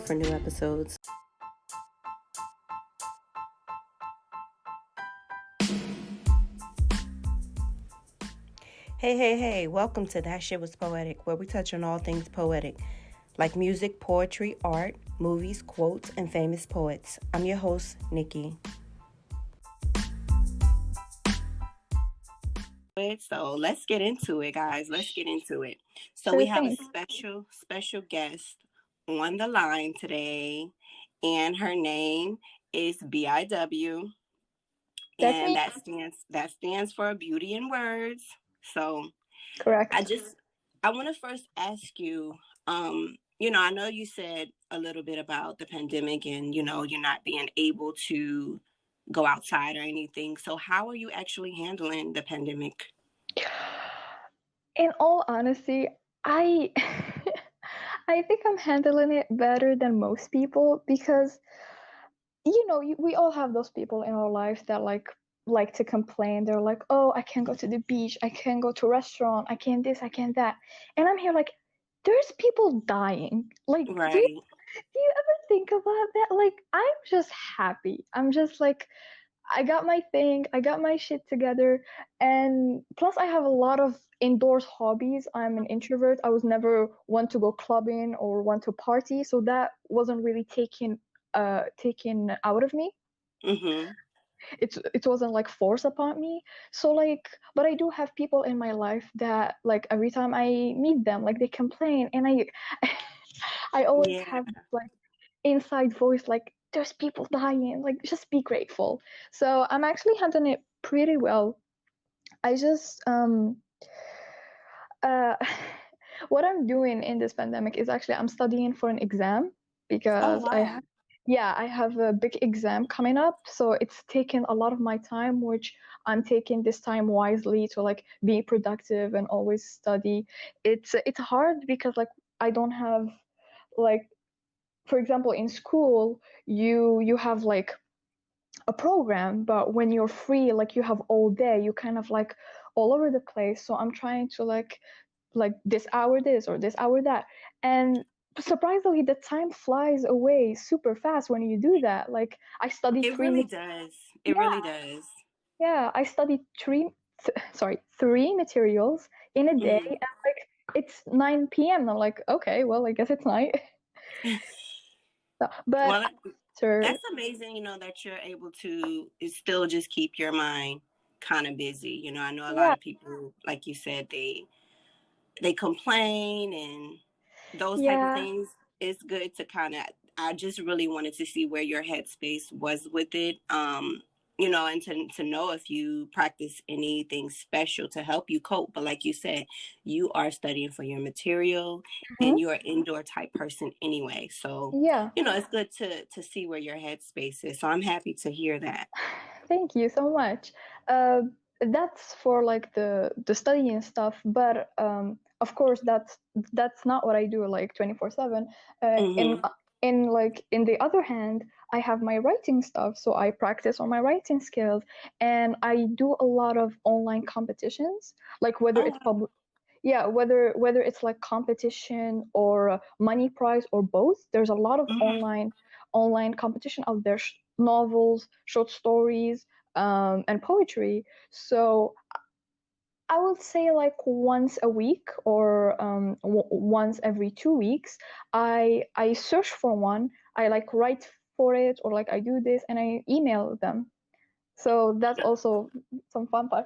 for new episodes. Hey, welcome to That Shit Was Poetic, where we touch on all things poetic, like music, poetry, art, movies, quotes, and famous poets. I'm your host, Nikki. So let's get into it, guys. Let's get into it. So we have a special guest on the line today, and her name is B.I.W. And that stands for Beauty in Words. So correct. I want to first ask you, I know you said a little bit about the pandemic and, you're not being able to go outside or anything. So how are you actually handling the pandemic? In all honesty, I I think I'm handling it better than most people because we all have those people in our lives that like to complain. They're like, "Oh, I can't go to the beach. I can't go to a restaurant. I can't this, I can't that." And I'm here like, there's people dying. Like, Right. do you ever think about that? Like, I'm just happy. I'm just like, I got my thing, I got my shit together, and plus I have a lot of indoors hobbies. I'm an introvert. I was never one to go clubbing or one to party, so that wasn't really taken out of me. Mm-hmm. It wasn't like forced upon me. So like, but I do have people in my life that like every time I meet them, like they complain, and I always Yeah. have like inside voice like there's people dying, like just be grateful. So I'm actually handling it pretty well. I just uh what I'm doing in this pandemic is actually I'm studying for an exam Oh, because wow. I have a big exam coming up, so it's taken a lot of my time, which I'm taking this time wisely to like be productive and always study. It's hard because like I don't have like, for example, in school, you have like a program, but when you're free, like you have all day, you kind of like all over the place. So I'm trying to like this hour this or this hour that, and surprisingly, the time flies away super fast when you do that. Like I studied It really does. It really does. I studied three materials in a day, Mm-hmm. and like it's 9 p.m. I'm like, okay, well, I guess it's night. But Well, after, that's amazing, that you're able to still just keep your mind kind of busy. I know a lot yeah, of people, like you said, they complain and those type of yeah. things. It's good to kind of, I just really wanted to see where your headspace was with it. And to know if you practice anything special to help you cope. But like you said, you are studying for your material and Mhm. you're an indoor type person anyway. So, Yeah, it's good to see where your headspace is. So I'm happy to hear that. thank you so much. Uh, that's for like the study and stuff, but of course that's not what I do like 24/7. Mm-hmm. In the other hand, I have my writing stuff, so I practice on my writing skills, and I do a lot of online competitions, like whether Oh, it's wow. whether it's like competition or money prize or both. There's a lot of Mm-hmm. online competition out there, novels, short stories, and poetry. So I would say like once a week or once every 2 weeks, I search for one. I like write for it, or like I do this and I email them. So that's also some fun part.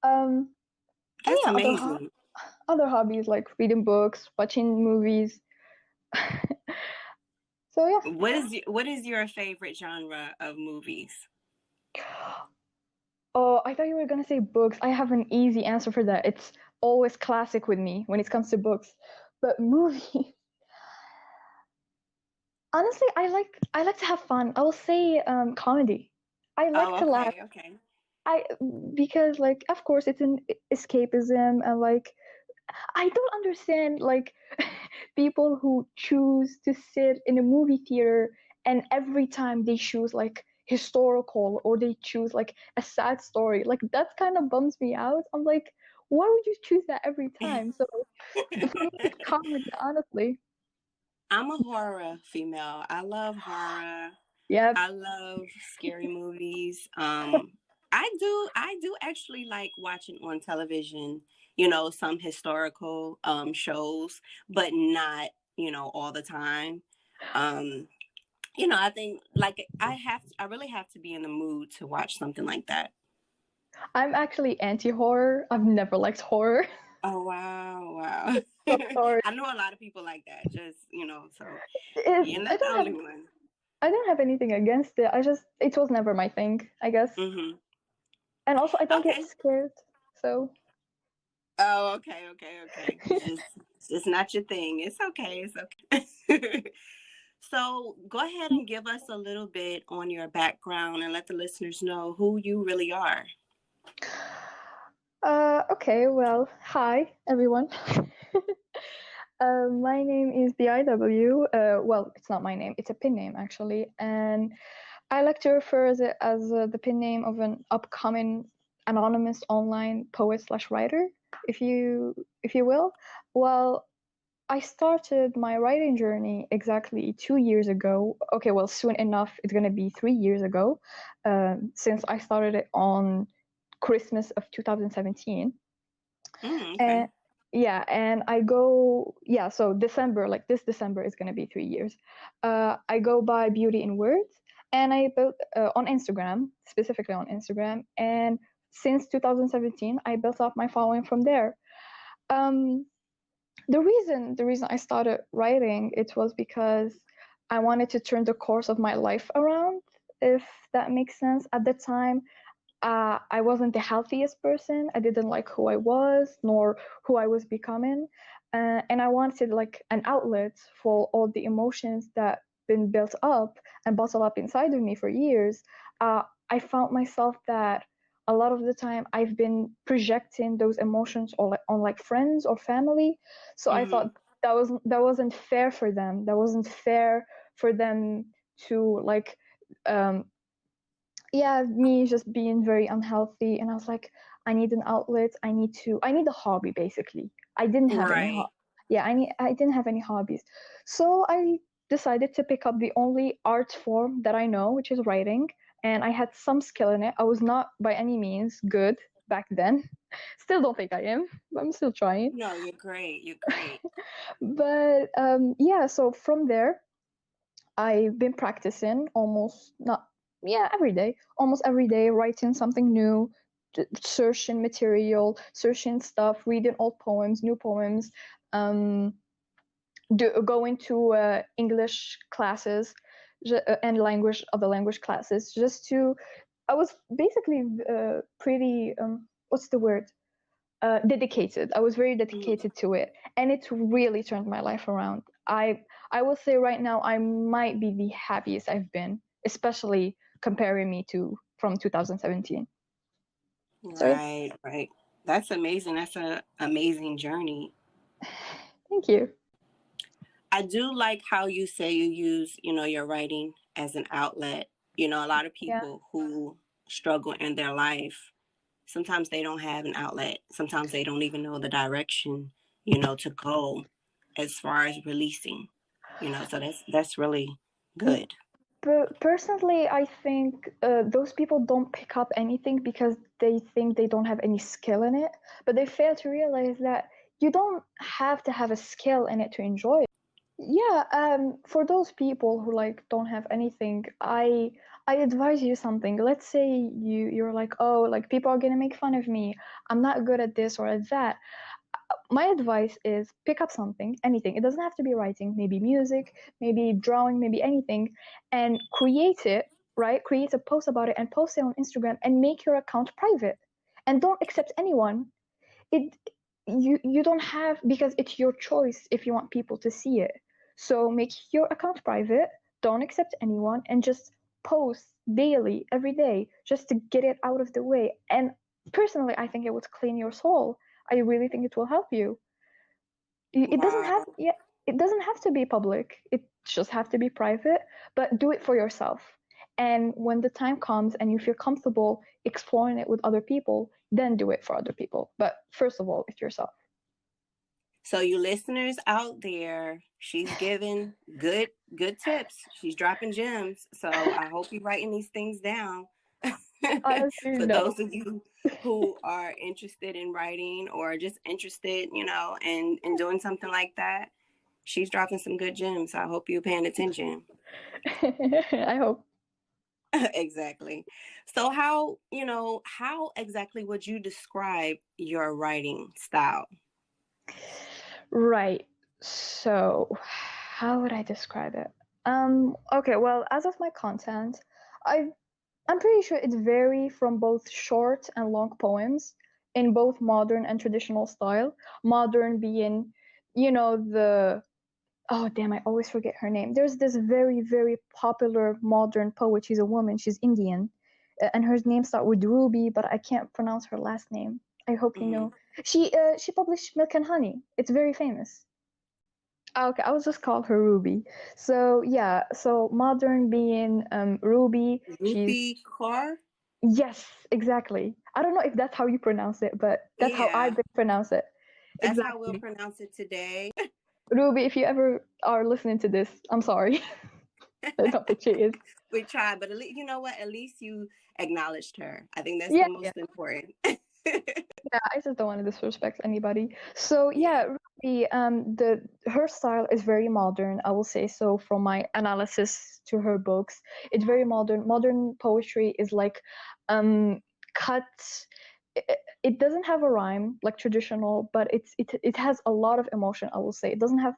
Um, and That's yeah, amazing. other hobbies like reading books, watching movies. So yeah. What is your favorite genre of movies? Oh, I thought you were gonna say books. I have an easy answer for that. It's always classic with me when it comes to books. But movies, honestly, I like to have fun. I will say comedy. I like Oh, to laugh. okay. I Because like of course it's an escapism, and like I don't understand like people who choose to sit in a movie theater and every time they choose like historical or they choose like a sad story. Like that kind of bums me out. I'm like, why would you choose that every time? So for me, it's comedy, honestly. I'm a horror female. I love horror. Yep. I love scary movies. I do actually like watching on television, some historical shows, but not, all the time. Um, I think like I really have to be in the mood to watch something like that. I'm actually anti-horror. I've never liked horror. Oh wow, wow. So sorry. I know a lot of people like that. Just, so It, you're I not the don't only have one. I don't have anything against it. It was never my thing, I guess. Mhm. And also I don't get Okay. scared. So Oh, okay, okay, okay. It's just not your thing. It's okay. It's okay. So go ahead and give us a little bit on your background and let the listeners know who you really are. okay, well, hi everyone. My name is B.I.W. Well, it's not my name, it's a pin name actually, and I like to refer to it as the pin name of an upcoming anonymous online poet slash writer, if you will. Well, I started my writing journey exactly 2 years ago. Okay, well, soon enough, it's gonna be 3 years ago, since I started it on Christmas of 2017. And Okay. yeah, and I go, yeah, so December, like this December is gonna be 3 years. I go by Beauty in Words, and I built on Instagram, specifically on Instagram, and since 2017, I built up my following from there. Um, the reason I started writing it was because I wanted to turn the course of my life around, if that makes sense. At the time, I wasn't the healthiest person. I didn't like who I was nor who I was becoming, and I wanted like an outlet for all the emotions that been built up and bottled up inside of me for years. I found myself that a lot of the time I've been projecting those emotions on like friends or family. So I Mhm. thought that wasn't fair for them. That wasn't fair for them to like um, yeah, me just being very unhealthy, and I was like, I need an outlet. I need a hobby basically. I didn't have any Right. I didn't have any hobbies. So I decided to pick up the only art form that I know, which is writing, and I had some skill in it. I was not by any means good back then. Still don't think I am, but I'm still trying. No, you're great. You're great. But yeah, so from there I've been practicing almost not yeah almost every day, writing something new, searching material, searching stuff, reading old poems, new poems, um, going to English classes and language classes just to. I was basically pretty what's the word dedicated. I was very Mhm. dedicated to it, and it really turned my life around. I will say right now I might be the happiest I've been, especially comparing me to from 2017. So yeah, Right, right. That's amazing. That's a amazing journey. thank you. I do like how you say you use, your writing as an outlet. A lot of Yeah. people who struggle in their life, sometimes they don't have an outlet. Sometimes they don't even know the direction, to go as far as releasing. So that's really good. But personally, I think those people don't pick up anything because they think they don't have any skill in it, but they fail to realize that you don't have to have a skill in it to enjoy it. Yeah, for those people who like don't have anything, I advise you something. Let's say you're like, oh, like people are gonna make fun of me. I'm not good at this or at that. My advice is pick up something, anything. It doesn't have to be writing, maybe music, maybe drawing, maybe anything, and create it, right? Create a post about it and post it on Instagram and make your account private. And don't accept anyone. It you don't have, because it's your choice if you want people to see it. So make your account private, don't accept anyone, and just post daily every day just to get it out of the way. And personally I think it would clean your soul. I really think it will help you. It doesn't have, Wow. yeah, it doesn't have to be public, it just have to be private, but do it for yourself. And when the time comes and you feel comfortable exploring it with other people, then do it for other people, but first of all it's yourself. So you listeners out there, she's giving good tips. She's dropping gems. So I hope you're writing these things down. Honestly, For no. those of you who are interested in writing or just interested, in doing something like that, she's dropping some good gems. So I hope you're paying attention. I hope. Exactly. So how exactly would you describe your writing style? Right. So, how would I describe it? Okay, well, as of my content, I I'm pretty sure it varies from both short and long poems in both modern and traditional style. Modern being, the oh damn, I always forget her name. There's this very, very popular modern poet. She's a woman, she's Indian, and her name starts with Ruby, but I can't pronounce her last name. I hope you Mm-hmm. know. She published Milk and Honey. It's very famous. Okay, I will just call her Ruby. So yeah, so modern being Ruby. She's Rupi Kaur? yes, exactly. I don't know if that's how you pronounce it, but that's how I Yeah, pronounce it. that's how we'll Exactly. pronounce it today. Ruby, if you ever are listening to this, I'm sorry. I don't think she is. We tried, but at least you know what? At least you acknowledged her. I think that's Yeah, the yeah. most important. Yeah, I just don't want to disrespect anybody. So Yeah. yeah, Ruby, the her style is very modern, I will say so from my analysis to her books. It's very modern. Modern poetry is like um cut it doesn't have a rhyme like traditional, but it has a lot of emotion, I will say. It doesn't have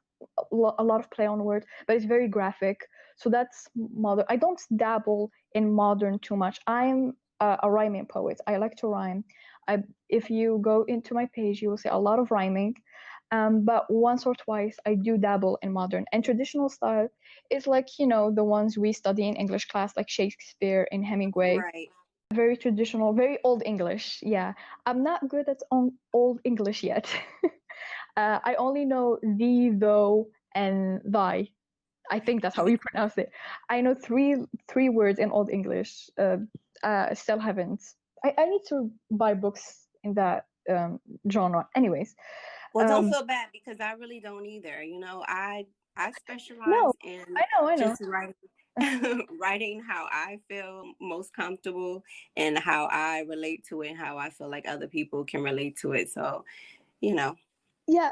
a lot of play on words, but it's very graphic. So that's modern. I don't dabble in modern too much. I'm a rhyming poet. I like to rhyme. I If you go into my page, you will see a lot of rhyming. But once or twice, I do dabble in modern and traditional style. Is like the ones we study in English class, like Shakespeare and Hemingway. Right. Very traditional, very old English. Yeah, I'm not good at old English yet. I only know thee, though, and thy. I think that's how you pronounce it. I know three words in Old English. Still haven't. I need to buy books in that genre. Anyways, Well, don't um, feel bad because I really don't either. I specialize no, in I know. just writing writing how I feel most comfortable and how I relate to it and how I feel like other people can relate to it. So, you know. Yeah,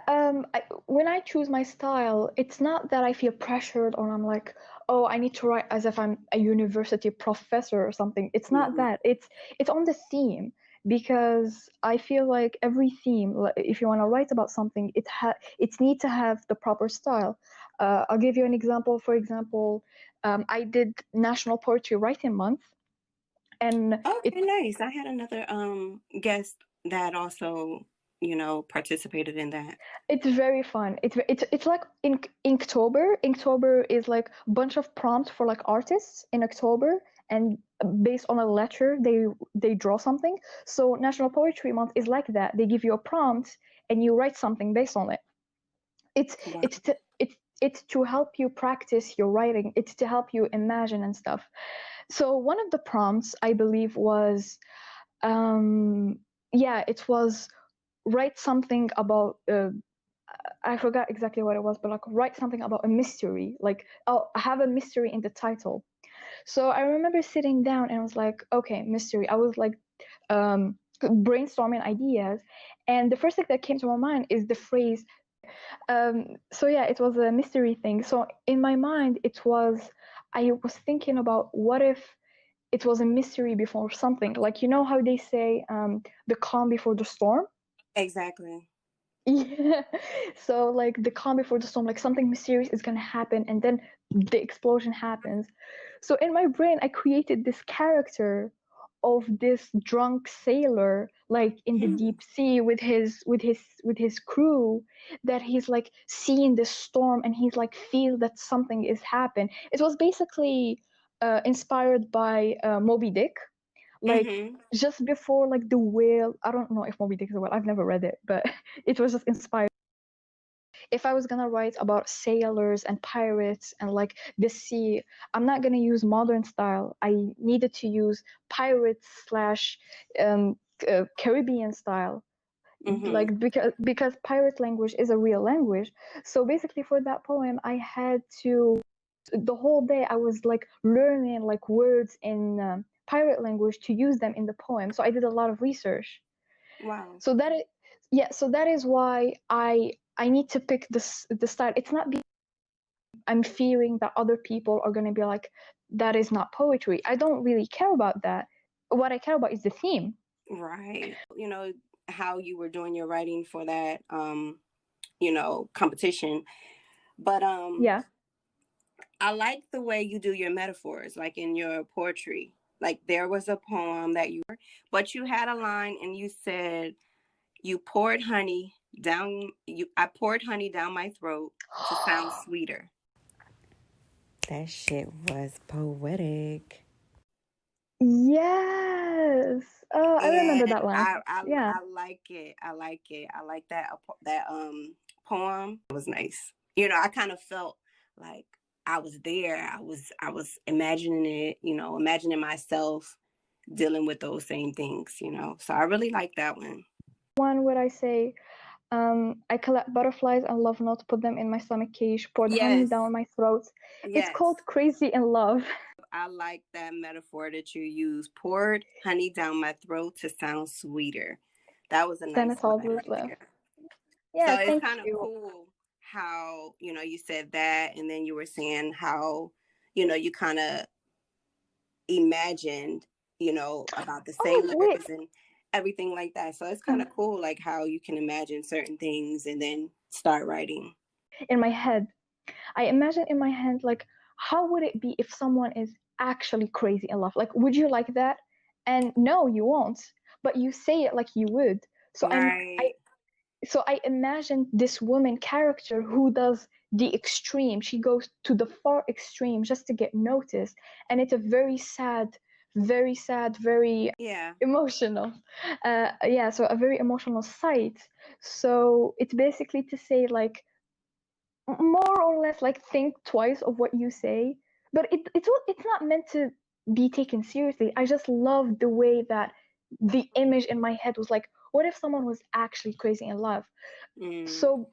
when I choose my style, it's not that I feel pressured or I'm like, oh, I need to write as if I'm a university professor or something. It's not Mhm. that. It's on the theme because I feel like every theme, if you want to write about something, it need to have the proper style. I'll give you an example. For example, I did National Poetry Writing Month, and Okay, nice. I had another guest that also, participated in that. it's very fun. It's like in Inktober. Inktober is like a bunch of prompts for like artists in October, and based on a letter, they draw something. So National Poetry Month is like that. They give you a prompt and you write something based on it. It's Wow. it's to, it's to help you practice your writing. It's to help you imagine and stuff. So one of the prompts I believe was yeah, it was write something about I forgot exactly what it was, but like write something about a mystery, like oh, have a mystery in the title. So I remember sitting down and I was like, okay, mystery. I was like brainstorming ideas, and the first thing that came to my mind is the phrase. So yeah, it was a mystery thing. So in my mind, I was thinking about what if it was a mystery before something. Like how they say the calm before the storm. Exactly. Yeah. So like the calm before the storm, like something mysterious is gonna happen, and then the explosion happens. So in my brain, I created this character of this drunk sailor, like in the Hmm. deep sea with his crew, that he's like seeing this storm and he's like feel that something is happen. It was basically inspired by Moby Dick, like Hmm. just before like the whale. I don't know if Moby Dick is a whale. I've never read it, but it was just inspired. If I was gonna write about sailors and pirates and like the sea, I'm not gonna use modern style. I needed to use pirates slash Caribbean style. Mm-hmm. like because pirate language is a real language. So basically for that poem I had to, the whole day I was like learning like words in pirate language to use them in the poem. So I did a lot of research. Wow. So that is, yeah, so that is why I need to pick the style. It's not because I'm fearing that other people are going to be like, that is not poetry. I don't really care about that. What I care about is the theme. Right. You know, how you were doing your writing for that competition. But Yeah. I like the way you do your metaphors, like in your poetry. Like there was a poem that but you had a line and you said, "You poured honey I poured honey down my throat to sound sweeter." That shit was poetic. Yes. Oh, I remember And that line. Yeah. I like it. I like it. I like that poem. It was nice. You know, I kind of felt like I was there. I was imagining it, imagining myself dealing with those same things, So I really like that one. One where I say, I collect butterflies and love not to put them in my stomach cage, poured honey Yes. down my throat. It's Yes. called Crazy in Love. I like that metaphor that you use. Poured honey down my throat to sound sweeter. That was a Then nice it's all line with right love. there. So Yeah, it's thank kind of you. cool how, you said that, and then you were saying how, you kind of imagined, about the Oh, wait. sailors and everything like that. So it's kind of cool, like how you can imagine certain things and then start writing. In my head, I imagine in my head, like, how would it be if someone is actually crazy in love? Like, would you like that? And no, you won't. But you say it like you would. So Right. I imagine this woman character who does the extreme. She goes to the far extreme just to get noticed, and it's a very sad, very Yeah. emotional. Yeah, so a very emotional sight. So it's basically to say like more or less like think twice of what you say, but it's not meant to be taken seriously. I just love the way that the image in my head was like, what if someone was actually crazy in love? Mm. So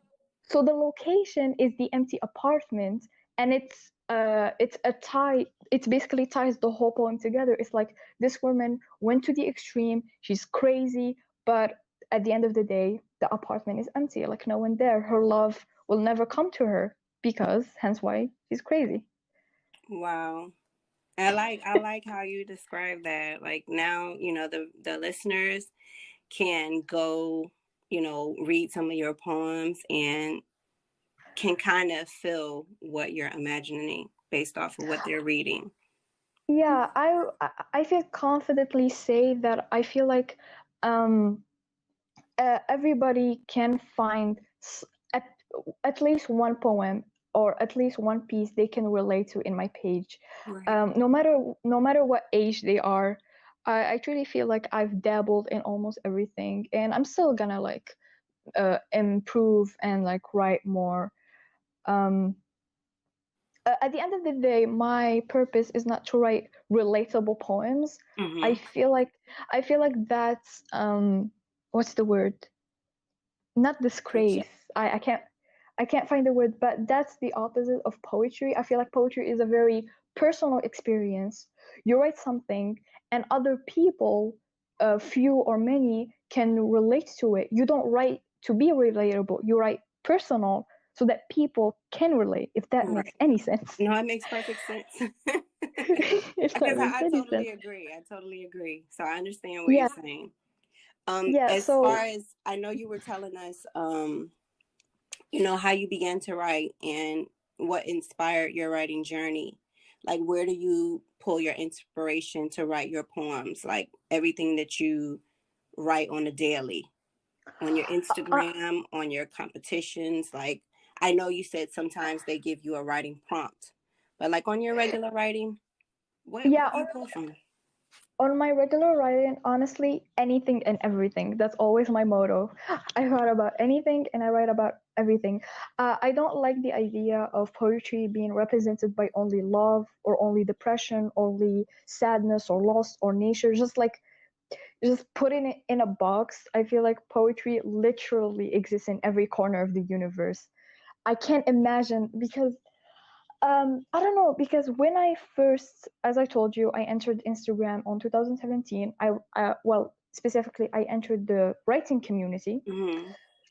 so the location is the empty apartment, and it's a tie. It basically ties the whole poem together. It's like this woman went to the extreme, she's crazy, but at the end of the day the apartment is empty, like no one there. Her love will never come to her because hence why she's crazy. Wow. I like how you describe that. Like now, the listeners can go, read some of your poems and can kind of feel what you're imagining based off of what they're reading. Yeah, I feel confidently say that I feel like um everybody can find at, at least one poem or at least one piece they can relate to in my page, Right. no matter what age they are. I truly feel like I've dabbled in almost everything, and I'm still gonna like improve and like write more. um, at the end of the day, my purpose is not to write relatable poems. I Mm-hmm. feel like I feel like that's what's the word? Not disgrace. I can't find the word, but that's the opposite of poetry. I feel like poetry is a very personal experience. You write something, and other people, few or many, can relate to it. You don't write to be relatable. You write personal so that people can relate. If that makes Right. any sense. No, it makes perfect sense. If that Because makes I any totally sense. agree. I totally agree. So I understand what you're Yeah, saying. yeah. As far So as I know, you were telling us, how you began to write and what inspired your writing journey. Like, where do you pull your inspiration to write your poems? Like everything that you write on a daily, on your uh, Instagram, on your competitions. Like, I know you said sometimes they give you a writing prompt, but like on your regular writing, what yeah, do you pull from? on my regular writing, honestly, anything and everything. That's always my motto. I write about anything and I write about everything. I don't like the idea of poetry being represented by only love or only depression, only sadness or loss or nature. Just like just putting it in a box. I feel like poetry literally exists in every corner of the universe. I can't imagine because I don't know, because when I first, as I told you, I entered Instagram on 2017. Well, specifically, I entered the writing community. Mm-hmm.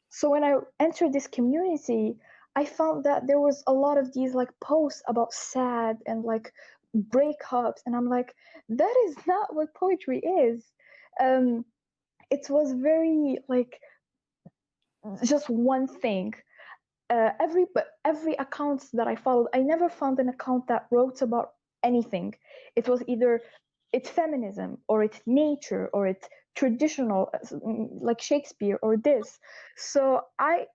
So when I entered this community, I found that there was a lot of these like posts about sad and like breakups, and I'm like, that is not what poetry is. Um, it was very like just one thing. Every account that I followed, I never found an account that wrote about anything. It was either it's feminism or it's nature or it's traditional, like Shakespeare or this. So I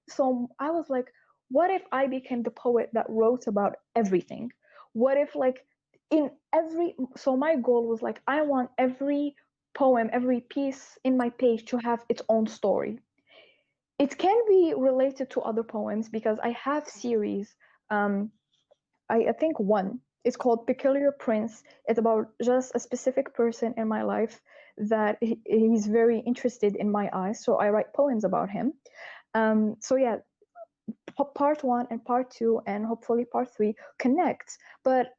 was like, what if I became the poet that wrote about everything? What if like in every so my goal was like I want every poem, every piece in my page to have its own story. It can be related to other poems because I have series. Um, I think one. It's called Peculiar Prince. It's about just a specific person in my life that he's very interested in my eyes. So I write poems about him. So yeah, part one and part two, and hopefully part three connects. But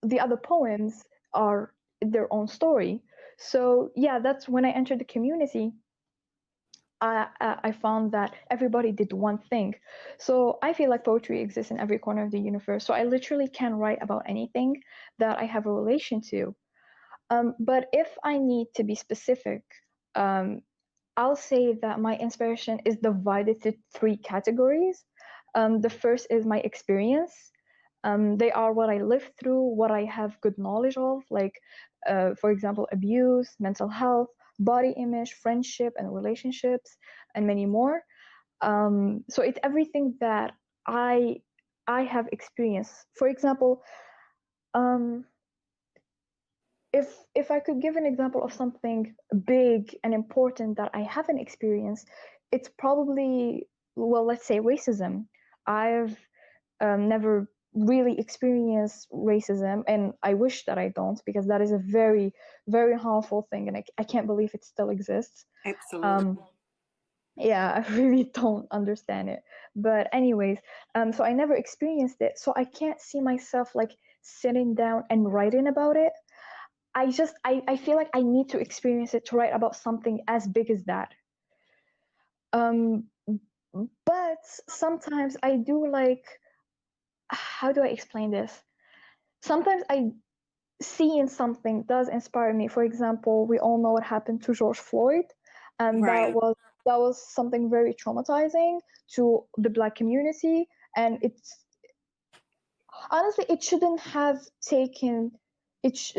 the other poems are their own story. So yeah, that's when I entered the community. I found that everybody did one thing. So I feel like poetry exists in every corner of the universe. So I literally can write about anything that I have a relation to. But if I need to be specific, um, I'll say that my inspiration is divided to three categories. The first is my experience. They are what I lived through, what I have good knowledge of, like, for example, abuse, mental health, body image, friendship, and relationships, and many more. So it's everything that I I have experienced. For example, um, if I could give an example of something big and important that I haven't experienced, it's probably, well, let's say racism. I've never really experienced racism, and I wish that I don't because that is a very, very harmful thing, and I can't believe it still exists. Um, Absolutely. yeah, I really don't understand it. But anyways, so I never experienced it, so I can't see myself like sitting down and writing about it. I feel like I need to experience it to write about something as big as that. Um, but sometimes I do like, how do I explain this? Sometimes I seeing something does inspire me. For example, we all know what happened to George Floyd, and Right. that was something very traumatizing to the Black community. And it's honestly, it shouldn't have taken it.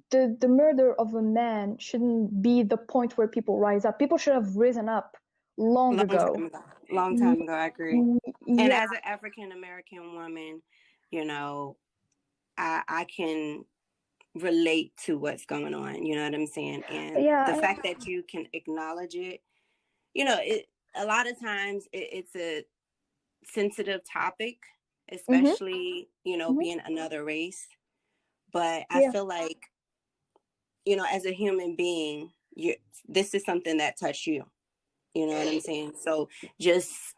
The murder of a man shouldn't be the point where people rise up. People should have risen up long Long ago. time ago. Long Y- time ago, I agree. And Yeah, as an African American woman, you know, I can relate to what's going on. You know what I'm saying? And the yeah, fact that you can acknowledge it, you know, it a lot of times it's a sensitive topic, hmm especially, you know, hmm being another race. But I yeah, feel like, you know, as a human being, you this is something that touched you. You know what I'm saying? So just,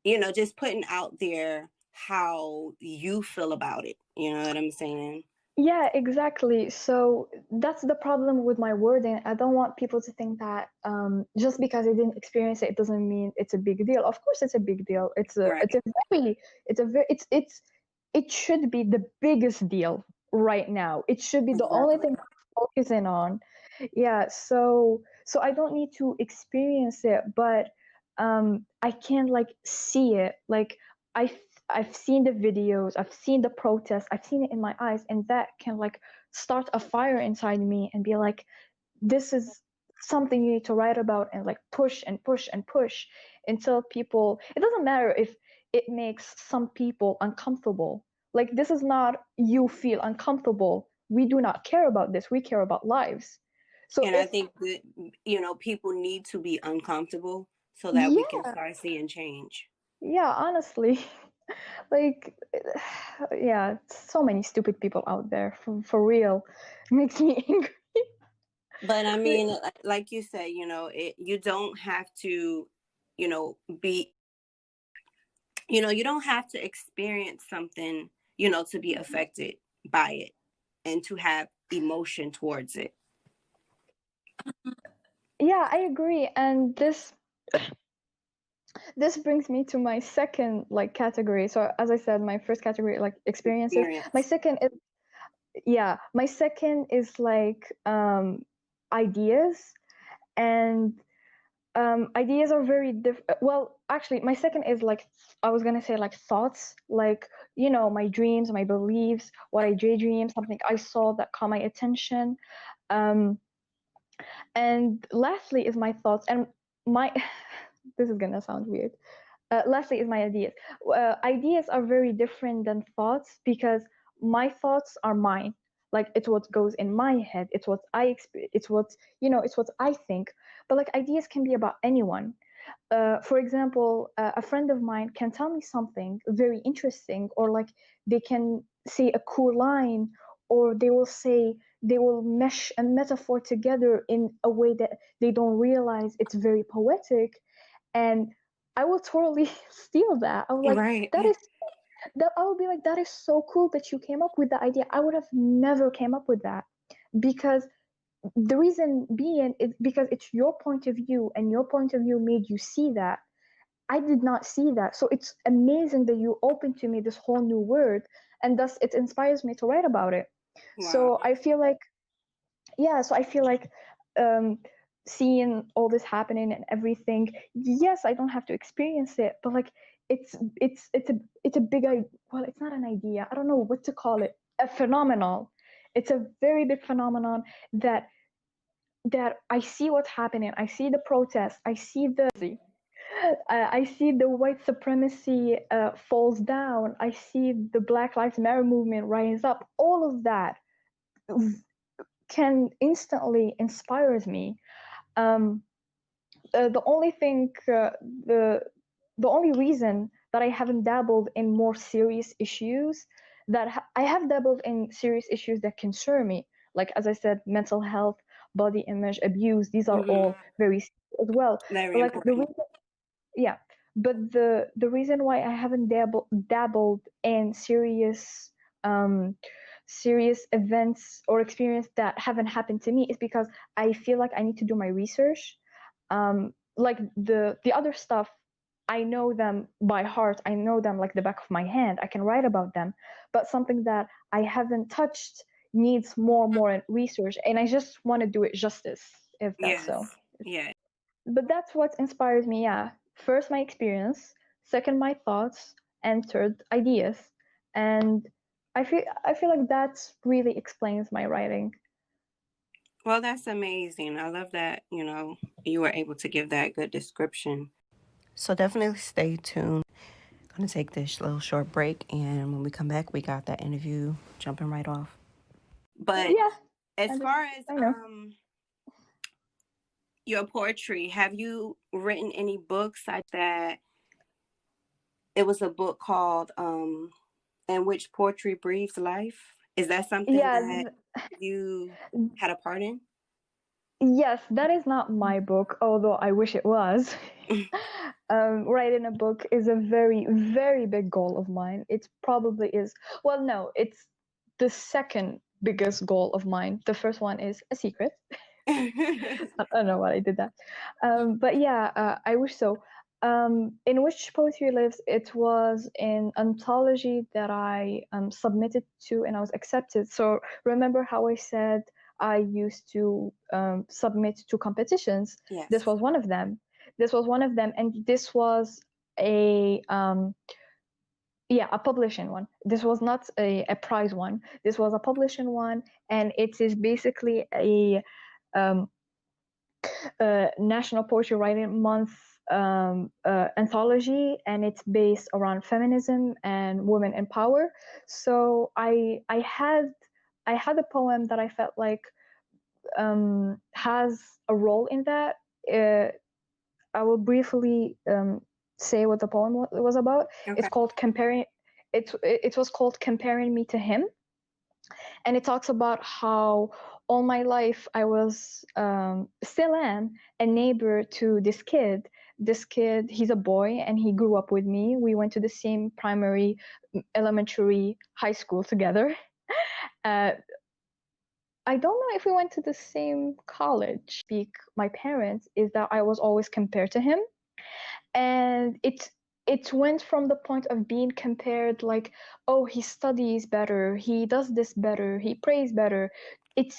you know, just putting out there how you feel about it. You know what I'm saying? yeah, exactly. So that's the problem with my wording. I don't want people to think that just because I didn't experience it, it doesn't mean it's a big deal. Of course, it's a big deal. Right. It should be the biggest deal right now. It should be the only Exactly. thing we're focusing on. Yeah. So I don't need to experience it, but I can like see it. Like I I've seen the videos, I've seen the protests, I've seen it in my eyes, and that can like start a fire inside me and be like, this is something you need to write about and like push and push and push until people, it doesn't matter if it makes some people uncomfortable. Like, this is not you feel uncomfortable. We do not care about this. We care about lives. So And I if, think that, you know, people need to be uncomfortable so that we can yeah, start seeing change. yeah, honestly, like, yeah, so many stupid people out there for real. It makes me angry. But I mean, like you said, you don't have to, be, you don't have to experience something, to be affected by it and to have emotion towards it. Yeah, I agree. And this brings me to my second like category. So as I said, my first category like experiences. My Experience. second is my second is like ideas. And ideas are very different. Well, actually, my second is like I was gonna say like thoughts, like my dreams, my beliefs, what I daydream, something I saw that caught my attention. Um, and lastly is my thoughts and my. This is gonna sound weird. Lastly is my ideas. Ideas are very different than thoughts because my thoughts are mine. Like it's what goes in my head. It's what I experience. It's what It's what I think. But like ideas can be about anyone. For example, a friend of mine can tell me something very interesting, or like they can say a cool line, or they will mesh a metaphor together in a way that they don't realize it's very poetic, and I will totally steal that. I was like, Right. I will be like, that is so cool that you came up with the idea. I would have never came up with that because the reason being is because it's your point of view and your point of view made you see that. I did not see that. So it's amazing that you opened to me this whole new word, and thus it inspires me to write about it. Wow. So I feel like, um, seeing all this happening and everything, yes, I don't have to experience it, but like it's a big well, it's not an idea. I don't know what to call it. A phenomenon. It's a very big phenomenon that I see what's happening. I see the protests. I see the white supremacy falls down. I see the Black Lives Matter movement rise up. All of that can instantly inspires me. Um, the only thing, the only reason that I haven't dabbled in more serious issues I have dabbled in serious issues that concern me, like as I said, mental health, body image, abuse. These are Mm-hmm. all very serious as well. Very But like the important. reason, yeah, but the reason why I haven't dabbled in um serious events or experience that haven't happened to me is because I feel like I need to do my research. Like the other stuff, I know them by heart. I know them like the back of my hand. I can write about them, but something that I haven't touched needs more research, and I just want to do it justice, if that's Yes. so. Yeah. But that's what inspires me. Yeah, first my experience, second my thoughts, and third ideas. And I feel like that really explains my writing. Well, that's amazing. I love that, you were able to give that good description. So definitely stay tuned. Gonna take this little short break, and when we come back, we got that interview jumping right off. But Yeah, as and far as I know. your poetry, have you written any books like that? It was a book called In Which Poetry Breathes Life. Is that something Yeah, that you had a part in? yes, that is not my book, although I wish it was. Writing a book is a very, very big goal of mine. It probably is. Well, no, it's the second biggest goal of mine. The first one is a secret. I don't know why I did that. But yeah, I wish so. In Which Poetry Lives, it was an anthology that I submitted to and I was accepted. So remember how I said I used to submit to competitions? This Yes. was one of them. This was one of them, and this was a a publishing one. This was not a prize one. This was a publishing one, and it is basically a um, National Poetry Writing Month anthology, and it's based around feminism and women in power. So I had a poem that I felt like has a role in that. I will briefly say what the poem was about. It's Okay. called comparing. It was called comparing me to him. And it talks about how all my life I was, still am, a neighbor to this kid. This kid, he's a boy and he grew up with me. We went to the same primary, elementary, high school together. Uh, I don't know if we went to the same college. Speak my parents is that I was always compared to him, and it went from the point of being compared like, oh, he studies better, he does this better, he prays better. It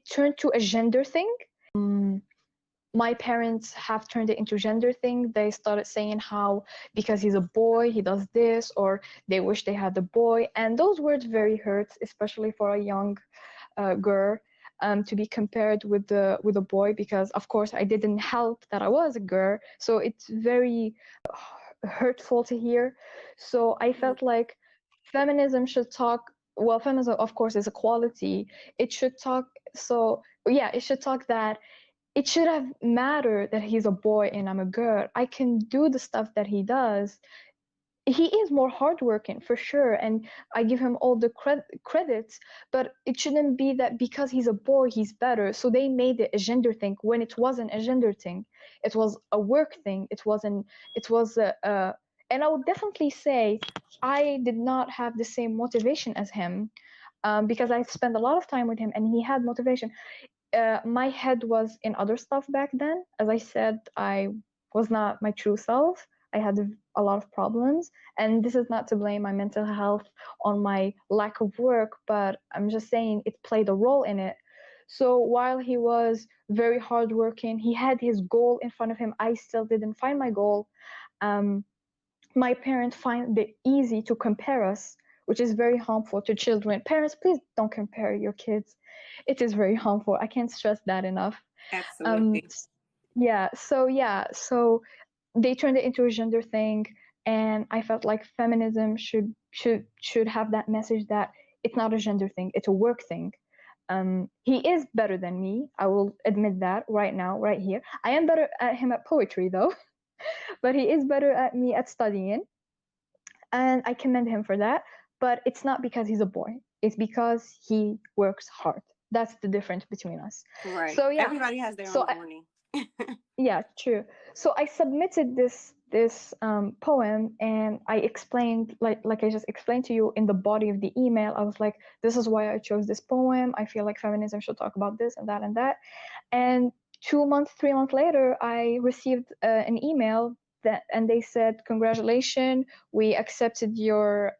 turned to a gender thing. My parents have turned it into gender thing. They started saying how because he's a boy he does this, or they wish they had the boy, and those words very hurts, especially for a young, girl, to be compared with a boy, because of course I didn't help that I was a girl, so it's very hurtful to hear. So I felt like feminism should talk. Well, feminism, of course, is equality. It should talk. So yeah, it should talk that it should have mattered that he's a boy and I'm a girl. I can do the stuff that he does. He is more hardworking for sure, and I give him all the credits, but it shouldn't be that because he's a boy he's better. So they made it a gender thing when it wasn't a gender thing. It was a work thing. It wasn't. It was a and I would definitely say I did not have the same motivation as him, because I spent a lot of time with him and he had motivation. My head was in other stuff back then. As I said, I was not my true self. I had a lot of problems, and this is not to blame my mental health on my lack of work, but I'm just saying it played a role in it. So while he was very hardworking, he had his goal in front of him. I still didn't find my goal. Um, my parents find it easy to compare us, which is very harmful to children. Parents, please don't compare your kids. It is very harmful. I can't stress that enough. Um, Absolutely. so they turned it into a gender thing, and I felt like feminism should have that message that it's not a gender thing, it's a work thing. He is better than me. I will admit that right now, right here. I am better at him at poetry though, but he is better at me at studying, and I commend him for that. But it's not because he's a boy. It's because he works hard. That's the difference between us. Right. So yeah. Everybody has their So own journey. yeah, true. So I submitted this poem, and I explained, like I just explained to you in the body of the email. I was like, this is why I chose this poem. I feel like feminism should talk about this and that and that. And 2 months, 3 months later, I received an email and they said, congratulations, we accepted your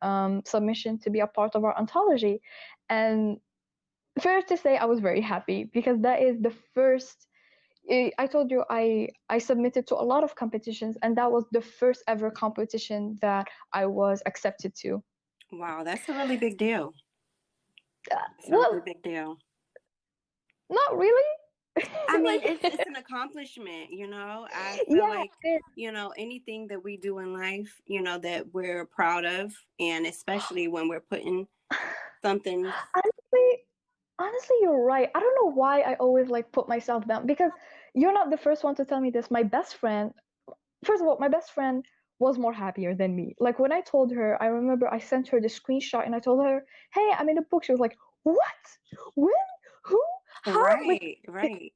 submission to be a part of our anthology. And fair to say, I was very happy because that is the first. I told you I submitted to a lot of competitions, and that was the first ever competition that I was accepted to. Wow, that's a really big deal. It's a really Well, big deal. not really. I mean, Like, it's an accomplishment, you know. I feel yeah, like, you know, anything that we do in life, you know, that we're proud of, and especially when we're putting something. honestly, honestly, you're right. I don't know why I always like put myself down, because you're not the first one to tell me this. My best friend, first of all, my best friend was more happier than me. Like when I told her, I remember I sent her the screenshot and I told her, "Hey, I'm in a book." She was like, "What? When? Who? How?" Like Right, it, right.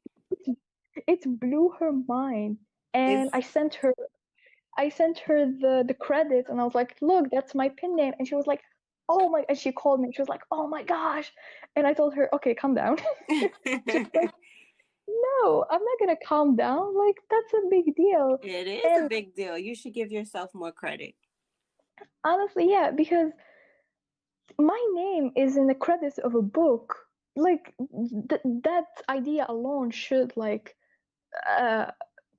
it blew her mind. And It's I sent her the credits, and I was like, "Look, that's my pin name." And she was like, "Oh my!" And she called me. She was like, "Oh my gosh!" And I told her, "Okay, calm down." She was like, it "No, I'm not gonna calm down. Like that's a big deal." is a And big deal. You should give yourself more credit. honestly, yeah, because my name is in the credits of a book. Like that idea alone should like, uh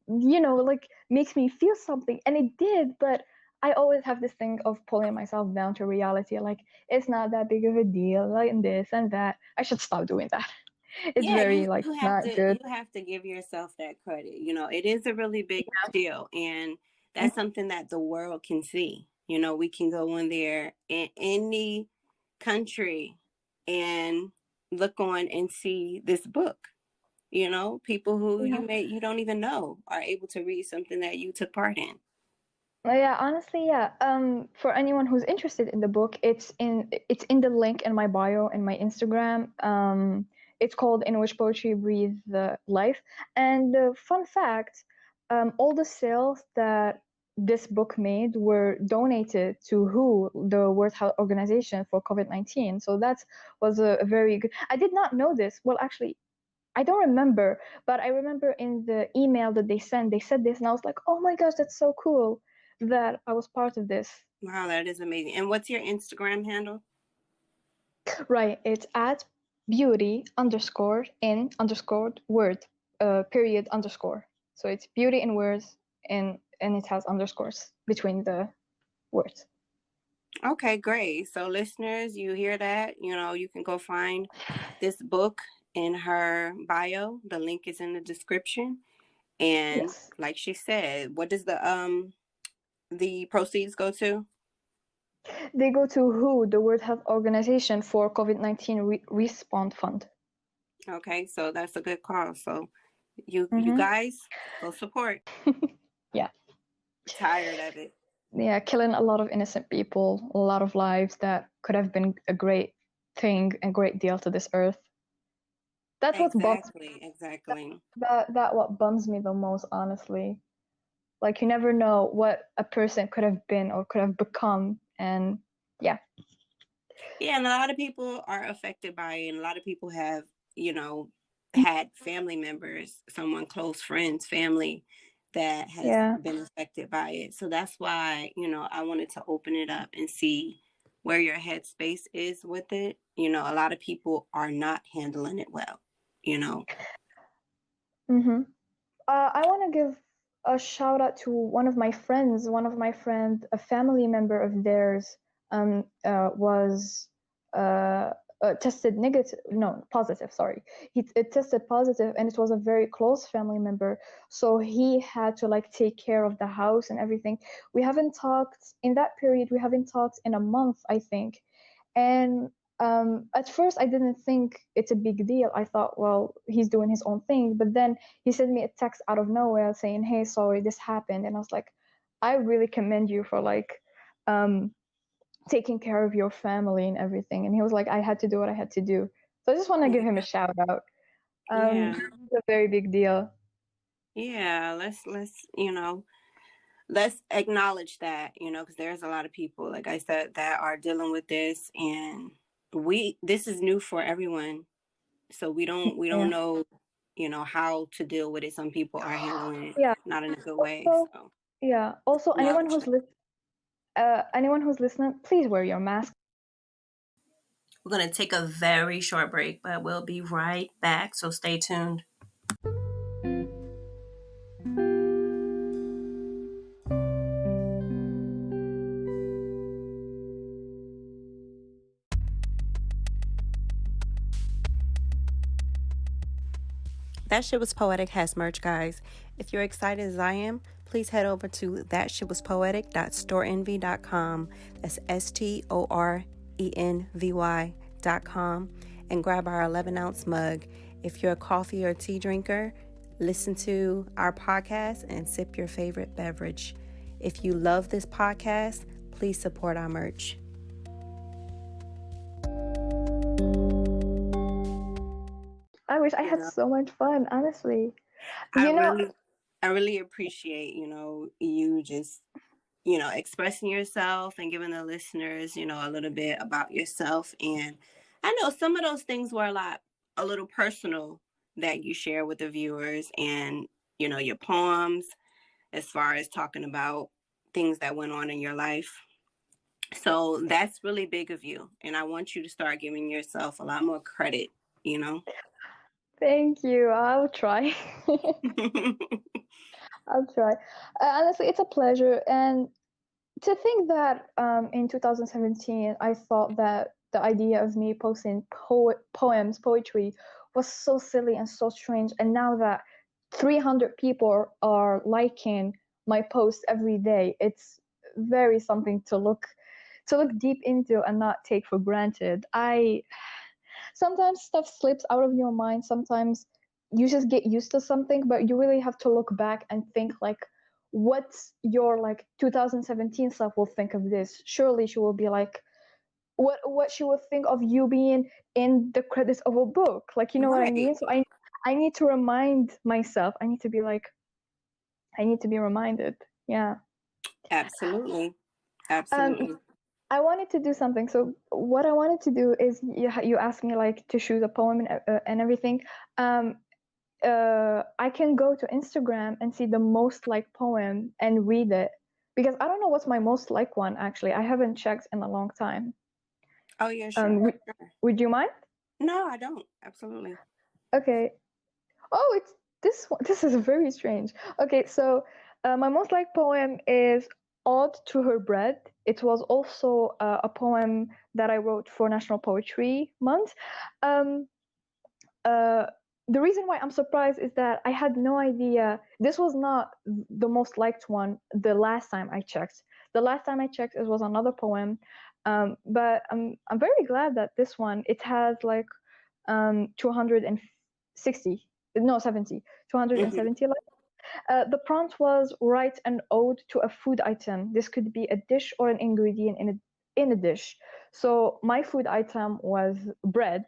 like makes me feel something, and it did. But I always have this thing of pulling myself down to reality, like it's not that big of a deal, like and this and that. I should stop doing that. It's Yeah, very you like you have not to good. you have to give yourself that credit. You know, it is a really big deal, and that's something that the world can see. You know, we can go in there in any country and look on and see this book. You know, people who Yeah, you don't even know are able to read something that you took part in. Yeah, honestly, yeah. For anyone who's interested in the book, it's in the link in my bio in my Instagram. It's called "In Which Poetry Breathes Life." And fun fact, all the sales that this book made were donated to WHO, the World Health Organization, for COVID-19. So that was a very good. I did not know this. Well, actually, I don't remember, but I remember in the email that they sent, they said this, and I was like, oh my gosh, that's so cool that I was part of this. Wow, that is amazing. And what's your Instagram handle? Right, it's at beauty underscore in underscore word period underscore. So it's beauty in words and it has underscores between the words. Okay, great. So, listeners, you hear that? You can go find this book in her bio. The link is in the description. And Yes. like she said, what does the proceeds go to? They go to WHO, the World Health Organization, for COVID-19 Response Fund. Okay, so that's a good call. So, you Mm-hmm. guys go support. Yeah. Tired of it. Yeah, killing a lot of innocent people, a lot of lives that could have been a great thing, a great deal to this earth. That's what bums Exactly, exactly. that what bums me the most, honestly. Like you never know what a person could have been or could have become, and yeah, Yeah, and a lot of people are affected by it. And a lot of people have, you know, had family members, someone close friends, family that has yeah. been affected by it. So that's why, I wanted to open it up and see where your headspace is with it. A lot of people are not handling it well, you know. Mm-hmm. I want to give a shout out to one of my friends. One of my friends, a family member of theirs, was uh, tested negative. No, positive. Sorry, it tested positive, and it was a very close family member. So he had to like take care of the house and everything. We haven't talked in that period. We haven't talked in a month, I think, and at first, I didn't think it's a big deal. I thought, well, he's doing his own thing. But then he sent me a text out of nowhere saying, "Hey, sorry, this happened." And I was like, I really commend you for like um, taking care of your family and everything. And he was like, I had to do what I had to do. So I just want to give him a Yeah. shout out. Yeah. It's a very big deal. Yeah. Let's acknowledge that, because there's a lot of people, like I said, that are dealing with this, and this is new for everyone. So we don't Yeah. know, how to deal with it. Some people are handling it Yeah. not in a good way. Also, So yeah. Also, acknowledge that. anyone who's listening, please wear your mask. We're going to take a very short break, but we'll be right back. So stay tuned. That Shit Was Poetic has merch, guys. If you're excited as I am, please head over to thatshitwaspoetic.storeenvy.com. That's STORENVY.com and grab our 11-ounce mug. If you're a coffee or tea drinker, listen to our podcast and sip your favorite beverage. If you love this podcast, please support our merch. I wish I You had know, so much fun, honestly. I You know, really, I really appreciate, you just expressing yourself and giving the listeners, a little bit about yourself. And I know some of those things were a little personal that you share with the viewers, and, your poems, as far as talking about things that went on in your life. So that's really big of you. And I want you to start giving yourself a lot more credit, you know? thank you. I'll try. I'll try. Honestly, it's a pleasure. And to think that in 2017, I thought that the idea of me posting poems, poetry, was so silly and so strange. And now that 300 people are liking my posts every day, it's very something to look deep into and not take for granted. I Sometimes stuff slips out of your mind. Sometimes you just get used to something, but you really have to look back and think like, what your like 2017 self will think of this. Surely she will be like, what she would think of you being in the credits of a book. Like, you know what I Right. mean? So I need to remind myself. I need to be like, I need to be reminded. Yeah. Absolutely. Um, Absolutely. I wanted to do something. So what I wanted to do is you asked me like to choose a poem and everything. Um, I can go to Instagram and see the most liked poem and read it because I don't know what's my most liked one actually. I haven't checked in a long time. Oh, yeah, sure. Um, would, Sure. would you mind? No, I don't. Absolutely. Okay. Oh, it's this one. This is very strange. Okay, so my most liked poem is "Ode to Her Bread." It was also a poem that I wrote for National Poetry Month. Um, uh, the reason why I'm surprised is that I had no idea this was not the most liked one the last time I checked. The last time I checked, it was another poem, but I'm very glad that this one it has like 260 no 70 Hmm. 270 likes. The prompt was write an ode to a food item. This could be a dish or an ingredient in a dish. So my food item was bread.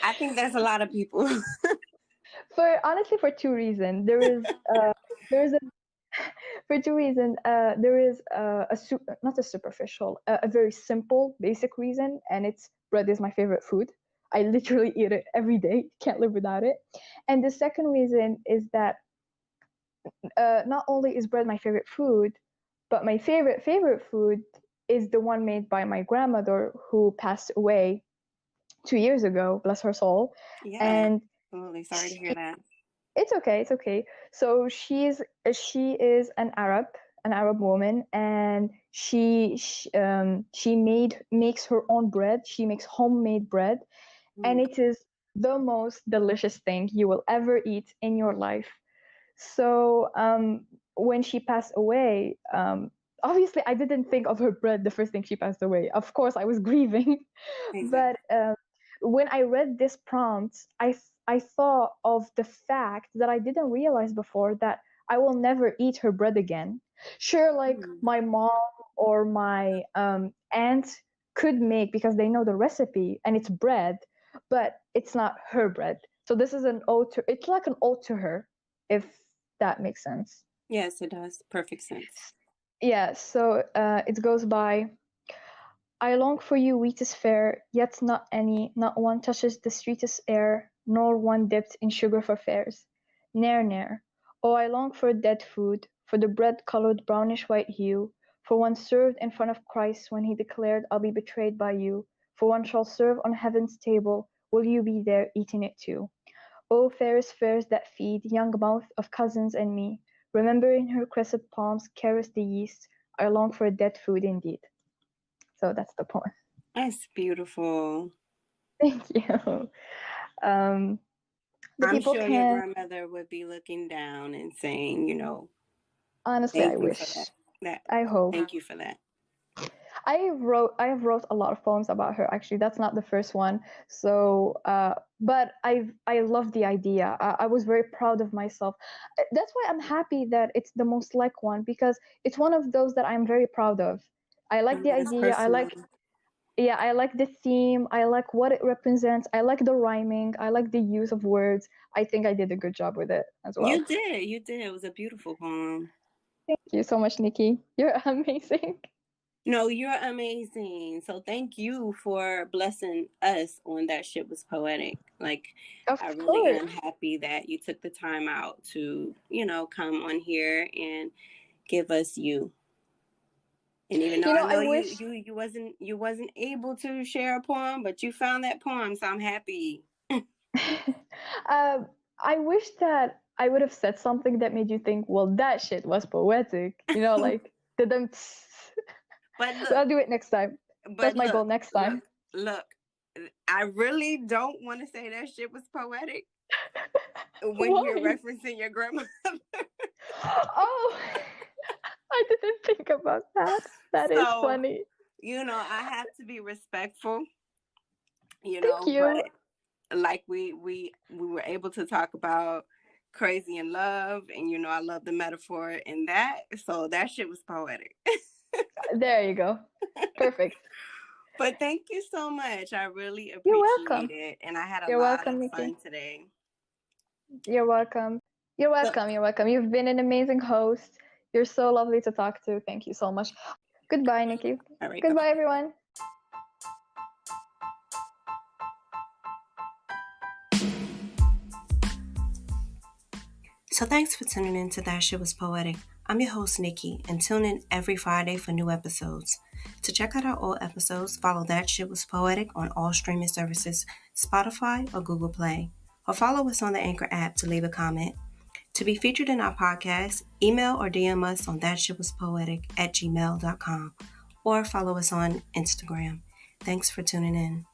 I think there's a lot of people. For honestly, for two reasons. There is a for two reasons. There is not a superficial, a very simple, basic reason, and it's bread is my favorite food. I literally eat it every day. Can't live without it. And the second reason is that not only is bread my favorite food, but my favorite food is the one made by my grandmother who passed away 2 years ago. Bless her soul. Yeah, And absolutely. Sorry to she hear that. It's okay, it's okay. So she is an Arab woman, and she makes her own bread. She makes homemade bread, and Mm. it is the most delicious thing you will ever eat in your life. So when she passed away, obviously I didn't think of her bread the first thing she passed away. Of course, I was grieving, but Exactly. when I read this prompt, I thought of the fact that I didn't realize before that I will never eat her bread again. Sure, like Mm. my mom or my aunt could make because they know the recipe and it's bread, but it's not her bread. So this is an ode to. It's like an ode to her, if that makes sense. Yes, it does. Perfect sense. Yeah. So it goes by. I long for you, wheatest fair, yet not one touches the sweetest air, nor one dipped in sugar for fairs. Ne'er, ne'er. Oh, I long for dead food, for the bread-colored brownish-white hue, for one served in front of Christ when he declared, I'll be betrayed by you, for one shall serve on heaven's table, will you be there eating it too? Oh, fairest fairs that feed, young mouth of cousins and me, remembering her crescent palms caress the yeast, I long for dead food indeed. So that's the poem. That's beautiful. Thank you. Um, the I'm people sure your can grandmother would be looking down and saying, honestly, I thank you for that. wish. That I hope. thank you for that. I have wrote a lot of poems about her. Actually, that's not the first one. So, but I love the idea. I was very proud of myself. That's why I'm happy that it's the most liked one because it's one of those that I'm very proud of. I like And the that's idea. personal. Yeah, I like the theme. I like what it represents. I like the rhyming. I like the use of words. I think I did a good job with it as well. You did. You did. It was a beautiful poem. Thank you so much, Nikki. You're amazing. No, you're amazing. So thank you for blessing us on that shit was poetic. Like, Of I really course. am happy that you took the time out to, come on here and give us you. And even though I I know you wish you you wasn't able to share a poem, but you found that poem, so I'm happy. I wish that I would have said something that made you think, well, that shit was poetic. Like the But but look, I'll do it next time. but That's my look, goal next look, time. look. I really don't want to say that shit was poetic when you're Why? referencing your grandma. Oh, I didn't think about that. That is So, funny. I have to be respectful, Thank but you. like we were able to talk about crazy in love, and you know I love the metaphor in that. So that shit was poetic. There you go. Perfect. But thank you so much. I really You're appreciate welcome. it, and I had a You're lot welcome, of Nikki. fun today. You're welcome. You're So, welcome. You're welcome. You've been an amazing host. You're so lovely to talk to. Thank you so much. Goodbye, Nikki. all right, bye. Goodbye, everyone. So thanks for tuning in to That Shit Was Poetic. I'm your host, Nikki, and tune in every Friday for new episodes. To check out our old episodes, follow That Shit Was Poetic on all streaming services, Spotify or Google Play, or follow us on the Anchor app to leave a comment. To be featured in our podcast, email or DM us on thatshitwaspoetic@gmail.com or follow us on Instagram. Thanks for tuning in.